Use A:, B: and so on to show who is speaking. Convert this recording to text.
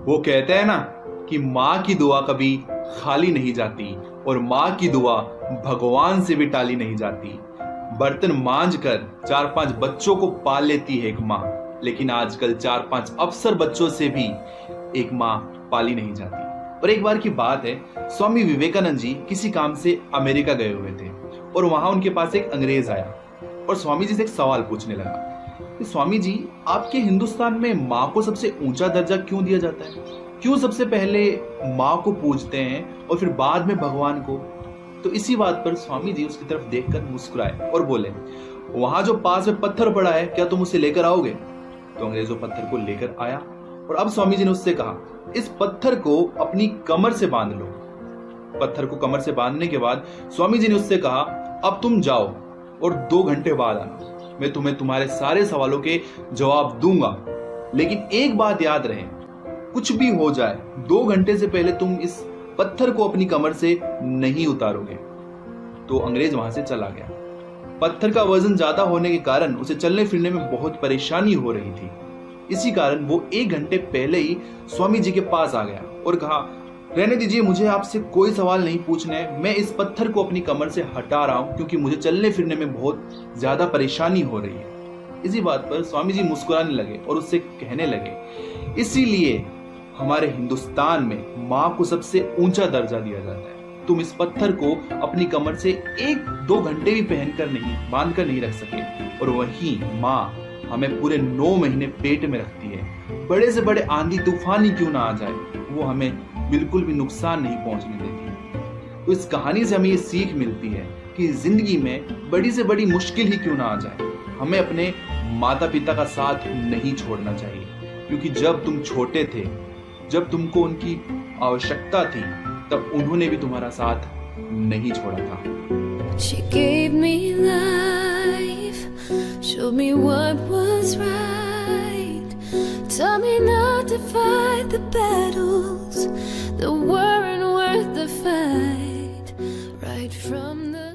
A: वो कहते हैं ना कि माँ की दुआ कभी खाली नहीं जाती और माँ की दुआ भगवान से भी टाली नहीं जाती। बर्तन मांज कर 4-5 बच्चों को पाल लेती है एक माँ, लेकिन आजकल 4-5 अफसर बच्चों से भी एक माँ पाली नहीं जाती। और एक बार की बात है, स्वामी विवेकानंद जी किसी काम से अमेरिका गए हुए थे और वहां उनके पास एक अंग्रेज आया और स्वामी जी से एक सवाल पूछने लगा कि स्वामी जी, आपके हिंदुस्तान में माँ को सबसे ऊंचा दर्जा क्यों दिया जाता है? क्यों सबसे पहले माँ को पूजते हैं और फिर बाद में भगवान को? तो इसी बात पर स्वामी जी उसकी तरफ देखकर मुस्कुराए और बोले, वहां जो पास में पत्थर पड़ा है, क्या तुम उसे लेकर आओगे? तो अंग्रेज वो पत्थर को लेकर आया और अब स्वामी जी ने उससे कहा, इस पत्थर को अपनी कमर से बांध लो। पत्थर को कमर से बांधने के बाद स्वामी जी ने उससे कहा, अब तुम जाओ और 2 घंटे बाद आना, मैं तुम्हें तुम्हारे सारे सवालों के जवाब दूंगा, लेकिन एक बात याद रहे, कुछ भी हो जाए 2 घंटे से पहले तुम इस पत्थर को अपनी कमर से नहीं उतारोगे। तो अंग्रेज वहां से चला गया। पत्थर का वजन ज्यादा होने के कारण उसे चलने फिरने में बहुत परेशानी हो रही थी। इसी कारण वो 1 घंटे पहले ही स्वामी जी के पास आ गया और कहा, रहने दीजिए, मुझे आपसे कोई सवाल नहीं पूछना है, मैं इस पत्थर को अपनी कमर से हटा रहा हूं क्योंकि मुझे चलने फिरने में बहुत ज्यादा परेशानी हो रही है। इसी बात पर स्वामी जी मुस्कुराने लगे और उससे कहने लगे, इसीलिए हमारे हिंदुस्तान में माँ को सबसे ऊंचा दर्जा दिया जाता है। तुम इस पत्थर को अपनी कमर से 1-2 घंटे भी बांध कर नहीं रख सके, और वही माँ हमें पूरे 9 महीने पेट में रखती है। बड़े से बड़े आंधी तूफान ही क्यों ना आ जाए, वो हमें बिल्कुल भी नुकसान नहीं पहुंचने देती। तो इस कहानी से हमें ये सीख मिलती है कि जिंदगी में बड़ी से बड़ी मुश्किल ही क्यों ना आ जाए, हमें अपने माता पिता का साथ नहीं छोड़ना चाहिए, क्योंकि जब तुम छोटे थे, जब तुमको उनकी आवश्यकता थी, तब उन्होंने भी तुम्हारा साथ नहीं छोड़ा था।
B: She gave me life, showed me what was right, told me not to fight the battles that weren't worth the fight, right from the